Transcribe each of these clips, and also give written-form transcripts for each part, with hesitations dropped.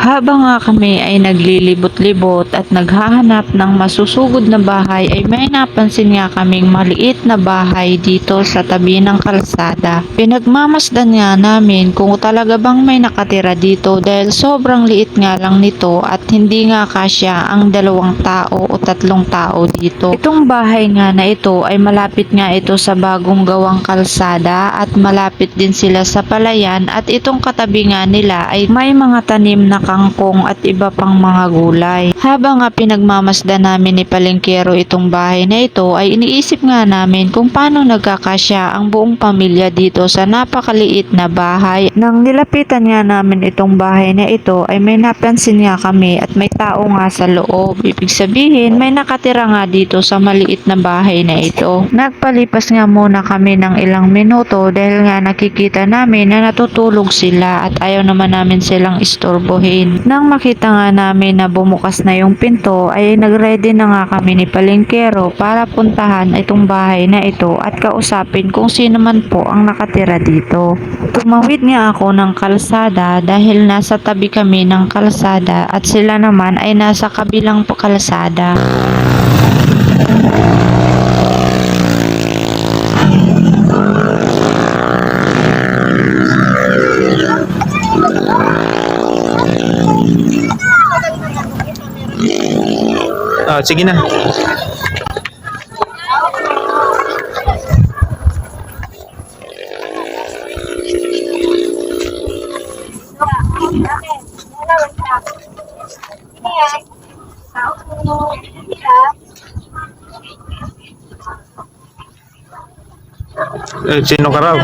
Habang nga kami ay naglilibot-libot at naghahanap ng masusugod na bahay ay may napansin nga kaming maliit na bahay dito sa tabi ng kalsada. Pinagmamasdan nga namin kung talaga bang may nakatira dito dahil sobrang liit nga lang nito at hindi nga kasya ang 2 tao o 3 tao dito. Itong bahay nga na ito ay malapit nga ito sa bagong gawang kalsada at malapit din sila sa palayan at itong katabi nga nila ay may mga tanim na kangkong at iba pang mga gulay. Habang nga pinagmamasdan namin ni Palengkero itong bahay na ito ay iniisip nga namin kung paano nagkakasya ang buong pamilya dito sa napakaliit na bahay. Nang nilapitan nga namin itong bahay na ito ay may napansin nga kami at may tao nga sa loob. Ibig sabihin may nakatira nga dito sa maliit na bahay na ito. Nagpalipas nga muna kami ng ilang minuto dahil nga nakikita namin na natutulog sila at ayaw naman namin silang istorbohin. Nang makita nga namin na bumukas na yung pinto ay nagready na nga kami ni Palengkero para puntahan itong bahay na ito at kausapin kung sino man po ang nakatira dito. Tumawid nga ako ng kalsada dahil nasa tabi kami ng kalsada at sila naman ay nasa kabilang kalsada. Sige na. Sino ka raw?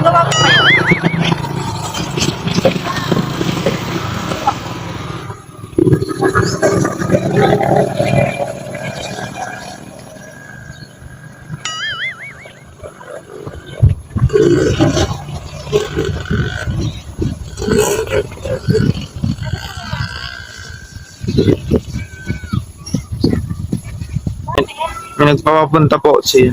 May nagpapapunta po si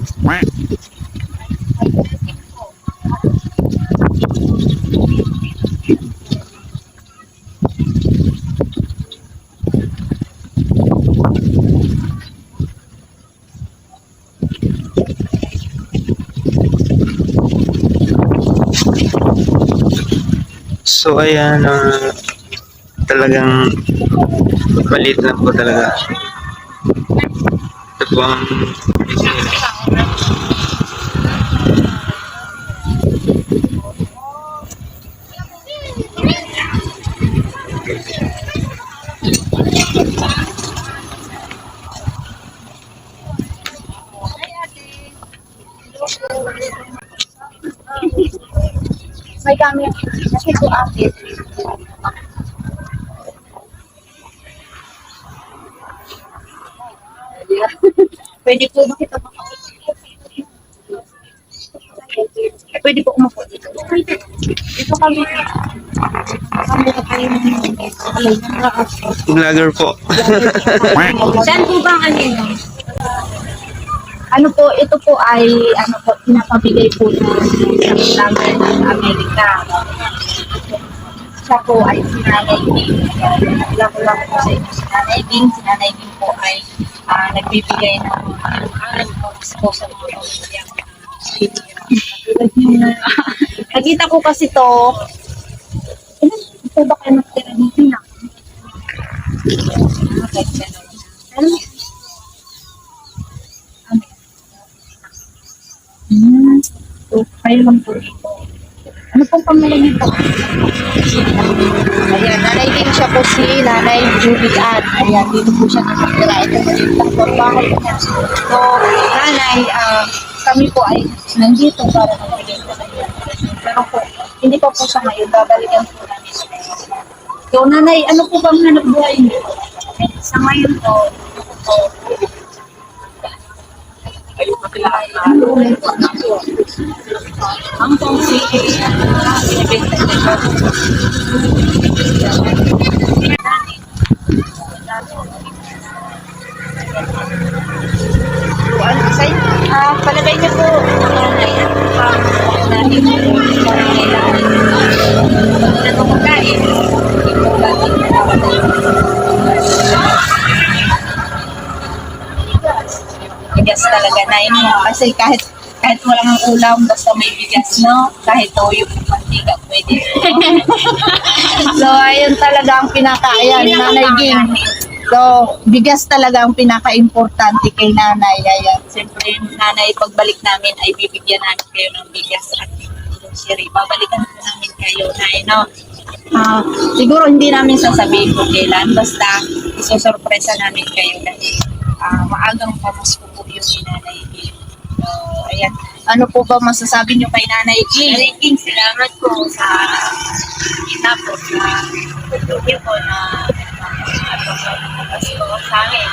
So ayan, talagang maliit na po talaga. Ito po ang may gamit kasi po akin. Pwede po makita mo. Pwede po umupo dito. Dito kami. Kami na kayo vlogger po. Saan po ba ang ano? Ano po, ito po ay ano po, pinapabigay po ng namin ng Amerika. Siya po ay sinanay Bing. Lang po sa inyo sinanay Bing. Sinanay Bing po ay nagbibigay ng aral po sa mga nakita ko kasi to. Ito ba kayo nakitira dito na? So, kayo lang po dito. Ano pong pangalan nito? Ayan, nanay din siya po si Nanay Judy Ann. Ayan, dito po siya nakatira. Ito po yung bahay niya. So, nanay, kami po ay nandito para magbigay po sa iyo. Pero po, hindi pa po siya ngayon. Babalikan po namin siya. So, nanay, ano po bang hanap buhay niyo? Sa ngayon po, ang pong binibenta niya. Palagay niyo po natin nanay mo. Kasi kahit walang ulam, basta may bigas, no? Kahit toyo, mantika, pwede. So, ayun talaga ang pinakaayan, Nanay Ging. So, bigas talaga ang pinaka-importante kay nanay. Ayan. Siyempre, nanay, pagbalik namin ay bibigyan namin kayo ng bigas at grocery. Babalikan po namin kayo, nay, no? Siguro hindi namin sasabihin kung kailan. Basta, isusurpresa namin kayo dahil maagang pamasko po yung ni Nanay Ging. So, ayan. Ano po ba masasabi niyo kay Nanay Ging? Nanay Ging, salamat po sa po sa pagtulong po na Pasko sa amin.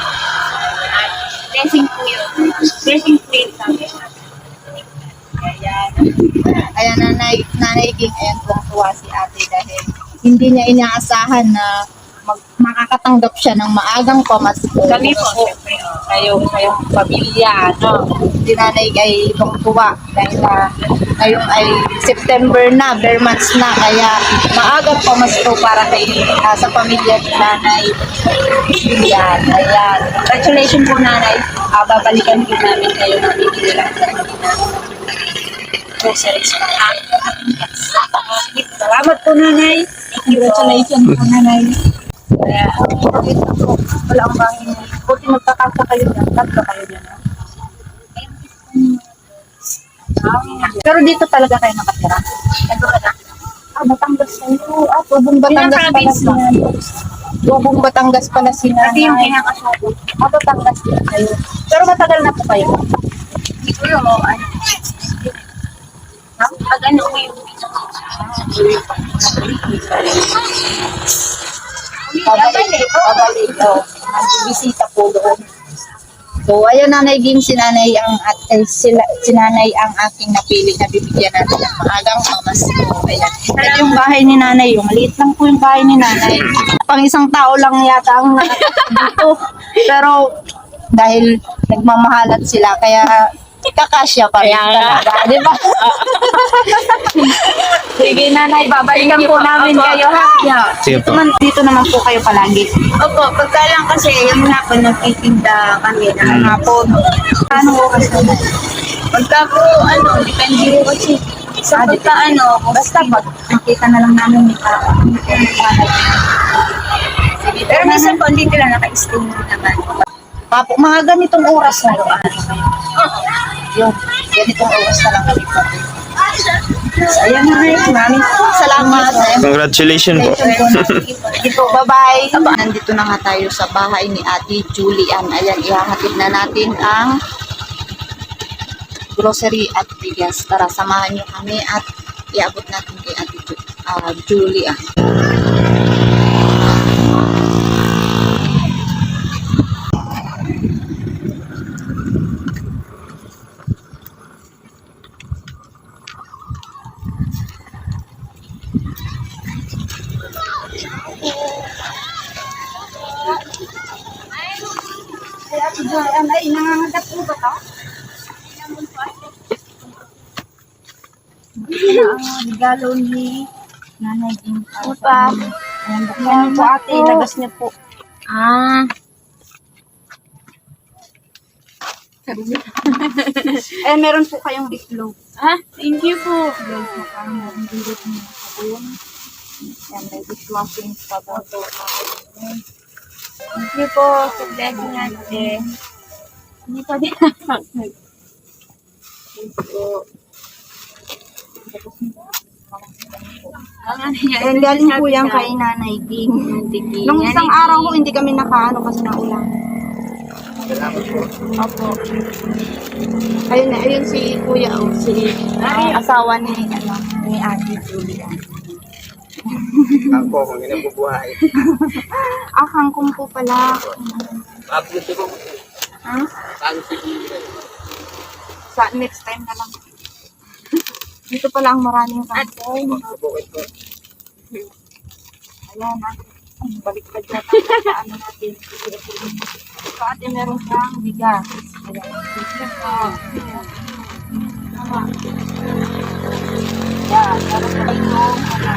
At blessing po yun. Blessing po yun sa amin. Ayan, Nanay Ging, ayan tuwa si ate dahil hindi niya inaasahan na makakatanggap siya ng maagang pamasko. Kami po, siyempre, kayong pamilya, no? Si nanay ay tuwa dahil ngayon ay September na, bare months na, kaya maagang pamasko para sa pamilya ni nanay. Yan, ayan. Congratulations po nanay. Babalikan po namin kayo ng bibili lang sa groceries pa. Salamat po nanay. Congratulations po nanay. Kaya, wala ang bangin. Buti magkakasa kayo dyan. Tatlo kayo dyan. Pero dito talaga kayo nakatira. Batangas kayo. Tubong Batangas pala sila. Tubong Batangas pala sila. Kasi yung pinakasabi. Batangas din kayo. Pero matagal na po kayo. Siguro, pag ano ko yung Pabalik. Bisita po doon. So, ayun Nanay Ging, si nanay ang aking napili na bibigyan natin ng maagang pamasko. Ayan. Ito yung bahay ni nanay. Yung maliit lang po yung bahay ni nanay. Pang isang tao lang yata ang nakatapos dito. Pero, dahil nagmamahalat sila, kaya kakasya pa rin talaga. Di ba? Sige nanay, babalikan po namin kayo ha. Sige po. Dito naman po kayo palagi. Opo, pagka lang kasi yung hapon nagtitinda kami ng hapon. Anong oras na? Pagka po, depende po kasi. Sa pagka basta pag nakita na lang namin ni Sige, pero minsan po hindi lang naka-stream naman. Mga ganitong oras na doon. Yung ganitong oras na lang kami po. So, ayan na rin. Maraming salamat. Congratulations po. Sige po, bye-bye. Nandito na nga tayo sa bahay ni Ate Julian. Ayan, ihahatid na natin ang grocery at bigas. Tara, samahan nyo kami at iabot natin kay Ate Julian. Ay, nangangagat po ba ito? Ang regalo ni Nanay Ging. Ano pa? Ayan po ate, lagas niya po. Eh, meron po kayong itlog. Thank you po. Itlog po kang meron dito ng sabon. Ayan, may dishwashing sabon. Thank you po. Sa blessing natin. Hindi pa din. Thank you po. Ayan, galing po yan kay Nanay Ging. Nung isang araw ko, hindi kami nakaano kasi naulan. Opo. Ayun si Kuya, si asawa ni Ate Julia. Ako, kung inabubuhay. Kangkong po pala. Upload ko. Ha? Sa next time na lang. Dito pala ang maraming kangkong. Ayan, balik pa dyan. Ano natin. So, ate, meron siyang bigas. Ayan. Bigas po. Tama. Ayan, meron pa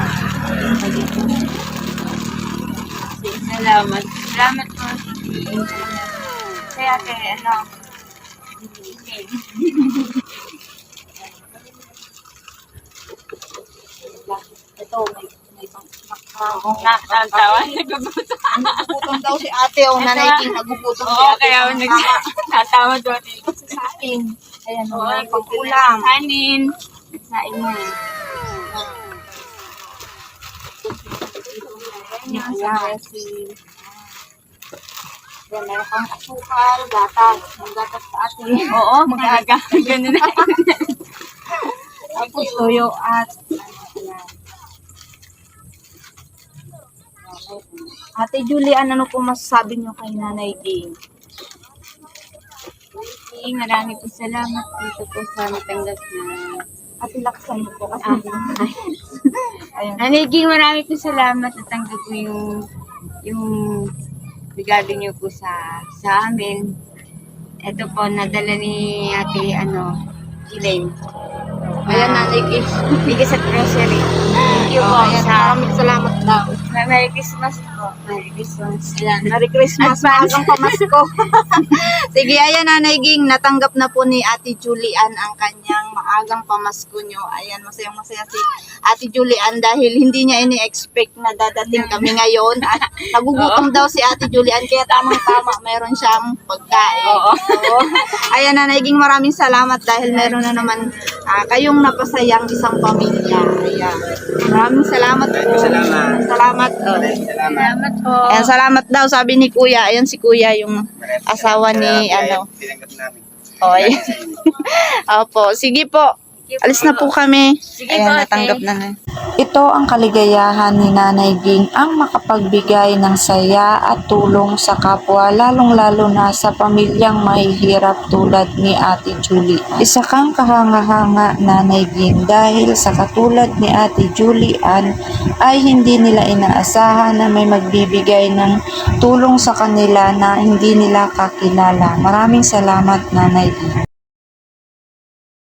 Salamat. Salamat po. Kaya ate, Ito, may Natatawan. nagpuputong daw si ate, o nanay King, nagpuputong si Oo, ate. kaya ako nagtatawa doon. Sa akin. Ayan, Oo, may pang-ulam. kanin. Sain na. Ayan, sa resin. Ayan, meron kang asukal, gatas. Yung gatas sa ate. Oo, magaga. Ganun na. Tapos toyo at ayan. Ate Julie, ano po masasabi niyo kay Nanay King? Marami po salamat dito po sa natanggap na. Ate, laksan mo po kasi. Ayun. Naniging marami po salamat natanggap po yung regalo niyo po sa amin. Ito po, nadala ni ate, Elaine. Ayan, Nanay King. Bigas at grocery. Thank you po. Ayan, maraming salamat daw. Merry Christmas po. Merry Christmas. Ayan, Merry Christmas. Maagang pamasko. Sige, ayan, Nanay King. Natanggap na po ni Ate Julian ang kanyang maagang pamasko nyo. Ayan, masayang-masaya si Ate Julian dahil hindi niya ini-expect na dadating kami ngayon. At nagugutom daw si Ate Julian, kaya tamang-tama meron siyang pagkain. Oo. Oo. Ayan, Nanay King, maraming salamat dahil meron na naman kayong napasayang isang pamilya. Ayan. Maraming salamat po. Salamat. Salamat. Oh. Salamat. Salamat po. Ayan, salamat daw, sabi ni Kuya. Ayan si Kuya, yung asawa ni, Tinanggap namin. Oy. Opo, sige po. Alis na po kami. Sige Ayan, po, natanggap ate. na na. Ito ang kaligayahan ni Nanay Ging, ang makapagbigay ng saya at tulong sa kapwa, lalong-lalo na sa pamilyang mahihirap tulad ni Ate Julie. Isa kang kahanga-hanga, Nanay Ging, dahil sa katulad ni Ate Julie Ann ay hindi nila inaasahan na may magbibigay ng tulong sa kanila na hindi nila kakilala. Maraming salamat, Nanay Ging.